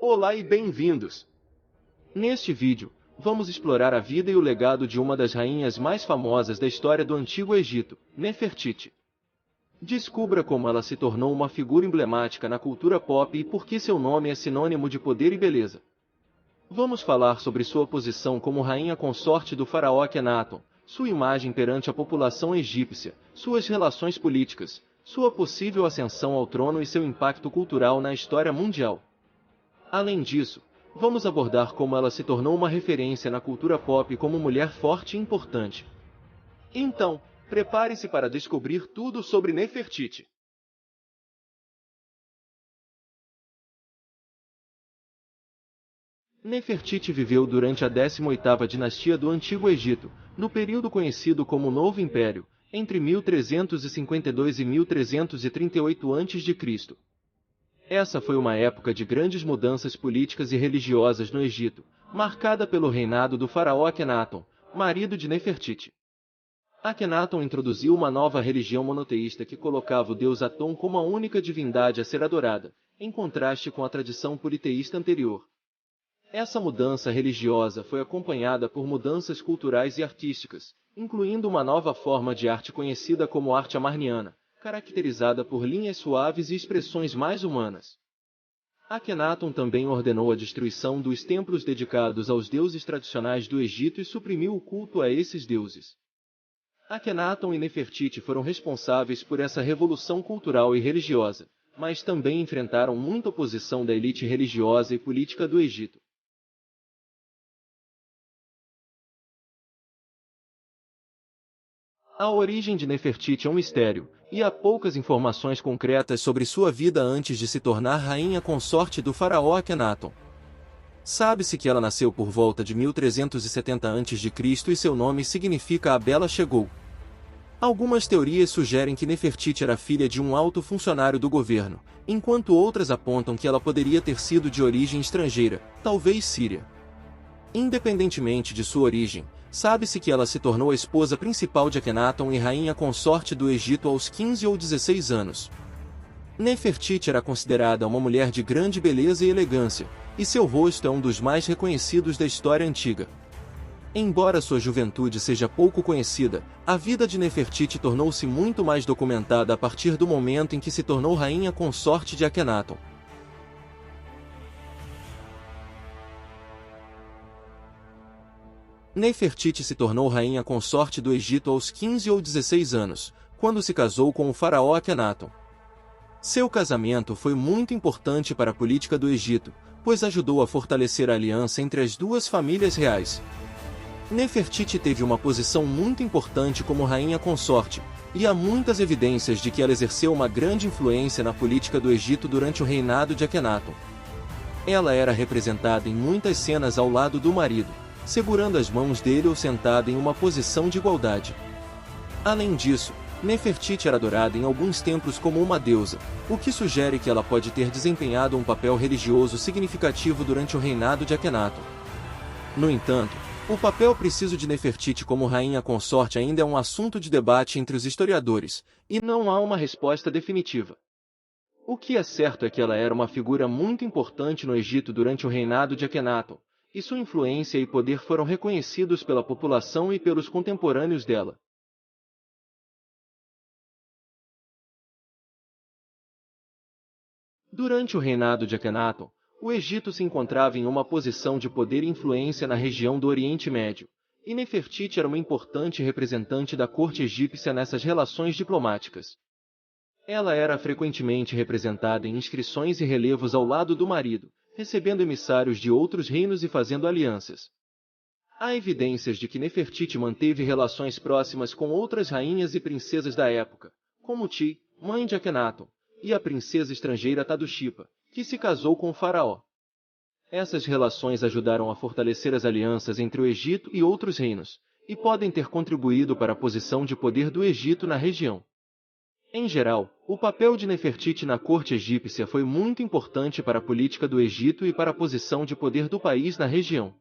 Olá e bem-vindos! Neste vídeo, vamos explorar a vida e o legado de uma das rainhas mais famosas da história do Antigo Egito, Nefertiti. Descubra como ela se tornou uma figura emblemática na cultura pop e por que seu nome é sinônimo de poder e beleza. Vamos falar sobre sua posição como rainha consorte do faraó Akhenaton, sua imagem perante a população egípcia, suas relações políticas, sua possível ascensão ao trono e seu impacto cultural na história mundial. Além disso, vamos abordar como ela se tornou uma referência na cultura pop como mulher forte e importante. Então, prepare-se para descobrir tudo sobre Nefertiti. Nefertiti viveu durante a 18ª dinastia do Antigo Egito, no período conhecido como Novo Império, entre 1352 e 1338 a.C. Essa foi uma época de grandes mudanças políticas e religiosas no Egito, marcada pelo reinado do faraó Akhenaton, marido de Nefertiti. Akhenaton introduziu uma nova religião monoteísta que colocava o deus Aton como a única divindade a ser adorada, em contraste com a tradição politeísta anterior. Essa mudança religiosa foi acompanhada por mudanças culturais e artísticas, incluindo uma nova forma de arte conhecida como arte amarniana, caracterizada por linhas suaves e expressões mais humanas. Akhenaton também ordenou a destruição dos templos dedicados aos deuses tradicionais do Egito e suprimiu o culto a esses deuses. Akhenaton e Nefertiti foram responsáveis por essa revolução cultural e religiosa, mas também enfrentaram muita oposição da elite religiosa e política do Egito. A origem de Nefertiti é um mistério, e há poucas informações concretas sobre sua vida antes de se tornar rainha consorte do faraó Akhenaton. Sabe-se que ela nasceu por volta de 1370 a.C. e seu nome significa A Bela Chegou. Algumas teorias sugerem que Nefertiti era filha de um alto funcionário do governo, enquanto outras apontam que ela poderia ter sido de origem estrangeira, talvez síria. Independentemente de sua origem, sabe-se que ela se tornou a esposa principal de Akhenaton e rainha consorte do Egito aos 15 ou 16 anos. Nefertiti era considerada uma mulher de grande beleza e elegância, e seu rosto é um dos mais reconhecidos da história antiga. Embora sua juventude seja pouco conhecida, a vida de Nefertiti tornou-se muito mais documentada a partir do momento em que se tornou rainha consorte de Akhenaton. Nefertiti se tornou rainha consorte do Egito aos 15 ou 16 anos, quando se casou com o faraó Akhenaton. Seu casamento foi muito importante para a política do Egito, pois ajudou a fortalecer a aliança entre as duas famílias reais. Nefertiti teve uma posição muito importante como rainha consorte, e há muitas evidências de que ela exerceu uma grande influência na política do Egito durante o reinado de Akhenaton. Ela era representada em muitas cenas ao lado do marido, segurando as mãos dele ou sentada em uma posição de igualdade. Além disso, Nefertiti era adorada em alguns templos como uma deusa, o que sugere que ela pode ter desempenhado um papel religioso significativo durante o reinado de Akhenaton. No entanto, o papel preciso de Nefertiti como rainha consorte ainda é um assunto de debate entre os historiadores, e não há uma resposta definitiva. O que é certo é que ela era uma figura muito importante no Egito durante o reinado de Akhenaton, e sua influência e poder foram reconhecidos pela população e pelos contemporâneos dela. Durante o reinado de Akhenaton, o Egito se encontrava em uma posição de poder e influência na região do Oriente Médio, e Nefertiti era uma importante representante da corte egípcia nessas relações diplomáticas. Ela era frequentemente representada em inscrições e relevos ao lado do marido, recebendo emissários de outros reinos e fazendo alianças. Há evidências de que Nefertiti manteve relações próximas com outras rainhas e princesas da época, como Ti, mãe de Akhenaton, e a princesa estrangeira Tadushipa, que se casou com o faraó. Essas relações ajudaram a fortalecer as alianças entre o Egito e outros reinos, e podem ter contribuído para a posição de poder do Egito na região. Em geral, o papel de Nefertiti na corte egípcia foi muito importante para a política do Egito e para a posição de poder do país na região.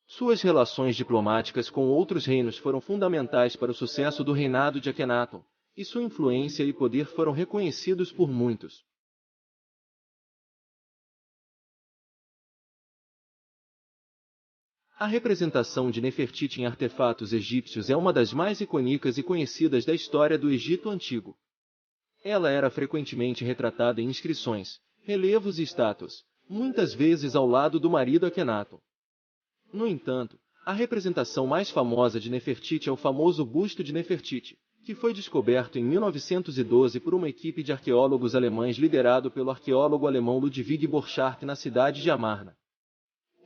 Suas relações diplomáticas com outros reinos foram fundamentais para o sucesso do reinado de Akhenaton, e sua influência e poder foram reconhecidos por muitos. A representação de Nefertiti em artefatos egípcios é uma das mais icônicas e conhecidas da história do Egito Antigo. Ela era frequentemente retratada em inscrições, relevos e estátuas, muitas vezes ao lado do marido Akhenaton. No entanto, a representação mais famosa de Nefertiti é o famoso busto de Nefertiti, que foi descoberto em 1912 por uma equipe de arqueólogos alemães liderado pelo arqueólogo alemão Ludwig Borchardt na cidade de Amarna.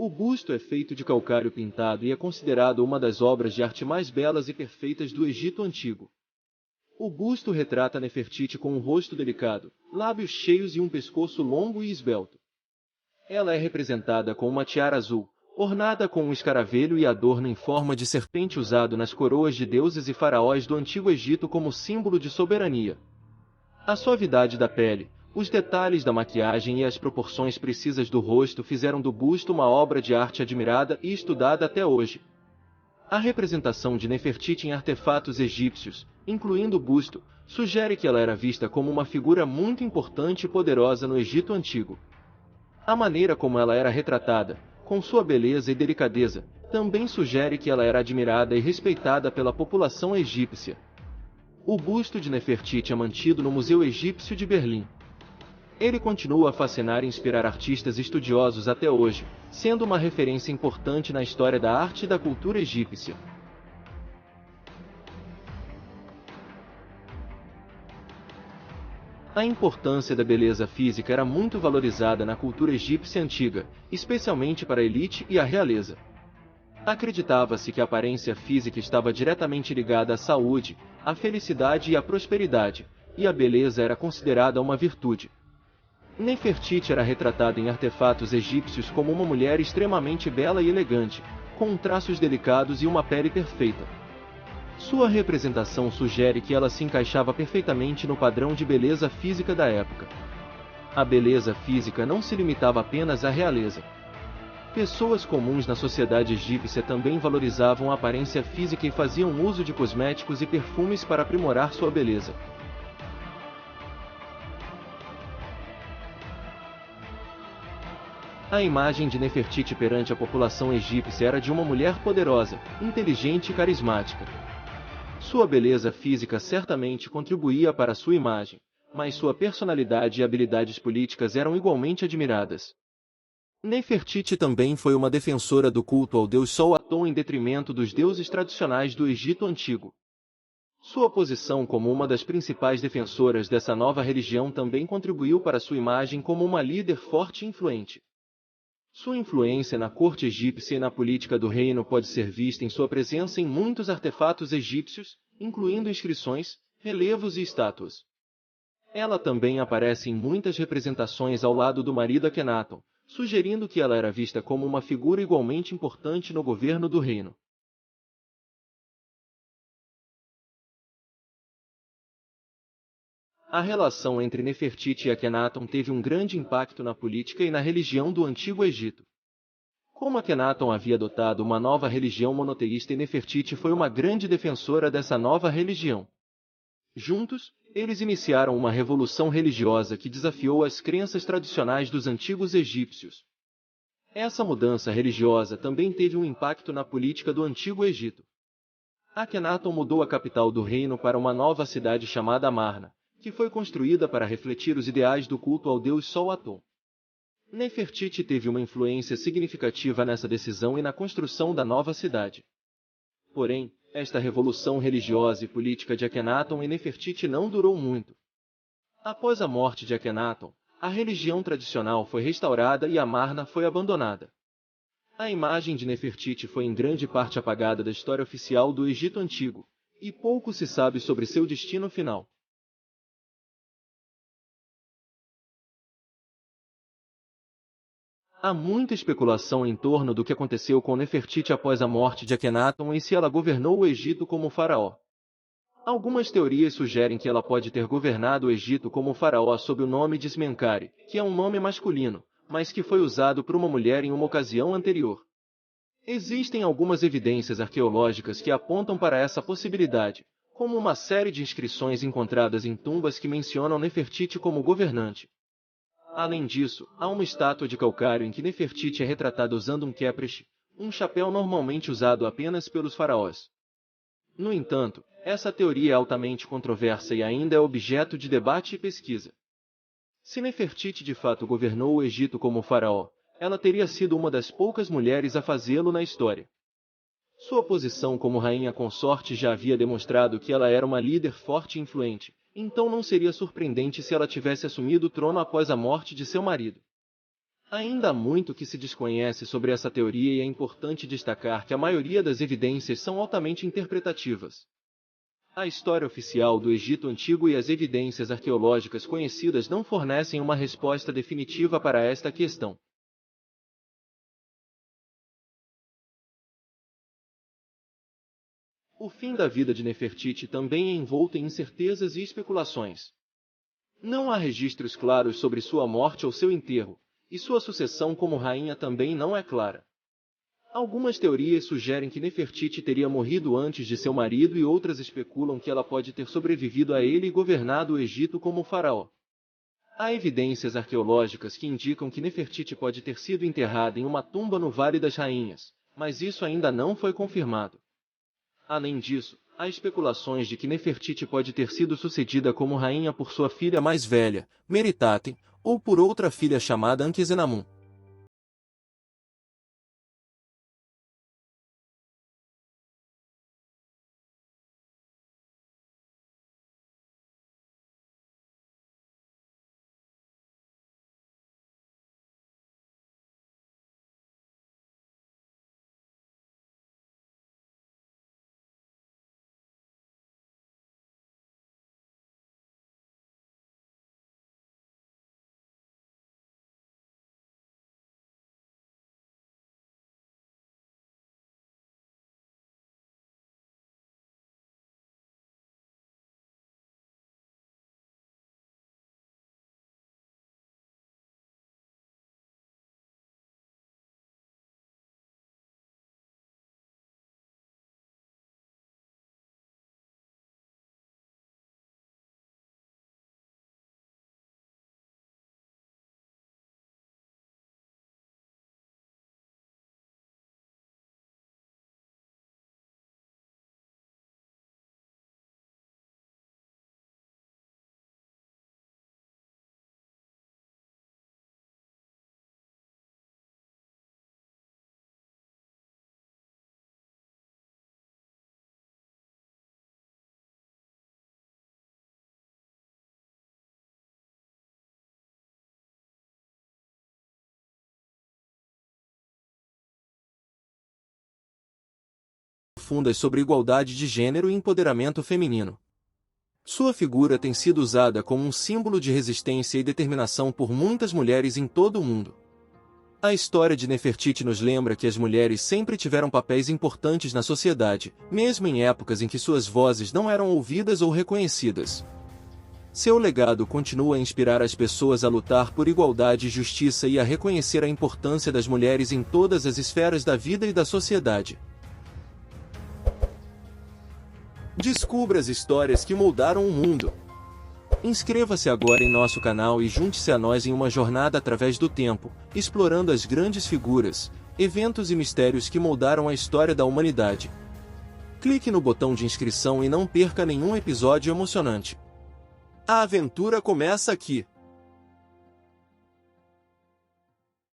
O busto é feito de calcário pintado e é considerado uma das obras de arte mais belas e perfeitas do Egito Antigo. O busto retrata Nefertiti com um rosto delicado, lábios cheios e um pescoço longo e esbelto. Ela é representada com uma tiara azul, ornada com um escaravelho e adorno em forma de serpente usado nas coroas de deuses e faraós do Antigo Egito como símbolo de soberania. A suavidade da pele, os detalhes da maquiagem e as proporções precisas do rosto fizeram do busto uma obra de arte admirada e estudada até hoje. A representação de Nefertiti em artefatos egípcios, incluindo o busto, sugere que ela era vista como uma figura muito importante e poderosa no Egito Antigo. A maneira como ela era retratada, com sua beleza e delicadeza, também sugere que ela era admirada e respeitada pela população egípcia. O busto de Nefertiti é mantido no Museu Egípcio de Berlim. Ele continua a fascinar e inspirar artistas estudiosos até hoje, sendo uma referência importante na história da arte e da cultura egípcia. A importância da beleza física era muito valorizada na cultura egípcia antiga, especialmente para a elite e a realeza. Acreditava-se que a aparência física estava diretamente ligada à saúde, à felicidade e à prosperidade, e a beleza era considerada uma virtude. Nefertiti era retratada em artefatos egípcios como uma mulher extremamente bela e elegante, com traços delicados e uma pele perfeita. Sua representação sugere que ela se encaixava perfeitamente no padrão de beleza física da época. A beleza física não se limitava apenas à realeza. Pessoas comuns na sociedade egípcia também valorizavam a aparência física e faziam uso de cosméticos e perfumes para aprimorar sua beleza. A imagem de Nefertiti perante a população egípcia era de uma mulher poderosa, inteligente e carismática. Sua beleza física certamente contribuía para sua imagem, mas sua personalidade e habilidades políticas eram igualmente admiradas. Nefertiti também foi uma defensora do culto ao deus Sol Aton em detrimento dos deuses tradicionais do Egito Antigo. Sua posição como uma das principais defensoras dessa nova religião também contribuiu para sua imagem como uma líder forte e influente. Sua influência na corte egípcia e na política do reino pode ser vista em sua presença em muitos artefatos egípcios, incluindo inscrições, relevos e estátuas. Ela também aparece em muitas representações ao lado do marido Akhenaton, sugerindo que ela era vista como uma figura igualmente importante no governo do reino. A relação entre Nefertiti e Akhenaton teve um grande impacto na política e na religião do Antigo Egito. Como Akhenaton havia adotado uma nova religião monoteísta e Nefertiti foi uma grande defensora dessa nova religião. Juntos, eles iniciaram uma revolução religiosa que desafiou as crenças tradicionais dos antigos egípcios. Essa mudança religiosa também teve um impacto na política do Antigo Egito. Akhenaton mudou a capital do reino para uma nova cidade chamada Amarna, que foi construída para refletir os ideais do culto ao deus Sol Aton. Nefertiti teve uma influência significativa nessa decisão e na construção da nova cidade. Porém, esta revolução religiosa e política de Akhenaton e Nefertiti não durou muito. Após a morte de Akhenaton, a religião tradicional foi restaurada e Amarna foi abandonada. A imagem de Nefertiti foi em grande parte apagada da história oficial do Egito Antigo, e pouco se sabe sobre seu destino final. Há muita especulação em torno do que aconteceu com Nefertiti após a morte de Akhenaton e se ela governou o Egito como faraó. Algumas teorias sugerem que ela pode ter governado o Egito como faraó sob o nome de Smenkare, que é um nome masculino, mas que foi usado por uma mulher em uma ocasião anterior. Existem algumas evidências arqueológicas que apontam para essa possibilidade, como uma série de inscrições encontradas em tumbas que mencionam Nefertiti como governante. Além disso, há uma estátua de calcário em que Nefertiti é retratada usando um khepreche, um chapéu normalmente usado apenas pelos faraós. No entanto, essa teoria é altamente controversa e ainda é objeto de debate e pesquisa. Se Nefertiti de fato governou o Egito como faraó, ela teria sido uma das poucas mulheres a fazê-lo na história. Sua posição como rainha consorte já havia demonstrado que ela era uma líder forte e influente, então não seria surpreendente se ela tivesse assumido o trono após a morte de seu marido. Ainda há muito que se desconhece sobre essa teoria e é importante destacar que a maioria das evidências são altamente interpretativas. A história oficial do Egito Antigo e as evidências arqueológicas conhecidas não fornecem uma resposta definitiva para esta questão. O fim da vida de Nefertiti também é envolto em incertezas e especulações. Não há registros claros sobre sua morte ou seu enterro, e sua sucessão como rainha também não é clara. Algumas teorias sugerem que Nefertiti teria morrido antes de seu marido e outras especulam que ela pode ter sobrevivido a ele e governado o Egito como faraó. Há evidências arqueológicas que indicam que Nefertiti pode ter sido enterrada em uma tumba no Vale das Rainhas, mas isso ainda não foi confirmado. Além disso, há especulações de que Nefertiti pode ter sido sucedida como rainha por sua filha mais velha, Meritaten, ou por outra filha chamada Ankesenamun. Profundas sobre igualdade de gênero e empoderamento feminino. Sua figura tem sido usada como um símbolo de resistência e determinação por muitas mulheres em todo o mundo. A história de Nefertiti nos lembra que as mulheres sempre tiveram papéis importantes na sociedade, mesmo em épocas em que suas vozes não eram ouvidas ou reconhecidas. Seu legado continua a inspirar as pessoas a lutar por igualdade e justiça e a reconhecer a importância das mulheres em todas as esferas da vida e da sociedade. Descubra as histórias que moldaram o mundo. Inscreva-se agora em nosso canal e junte-se a nós em uma jornada através do tempo, explorando as grandes figuras, eventos e mistérios que moldaram a história da humanidade. Clique no botão de inscrição e não perca nenhum episódio emocionante. A aventura começa aqui!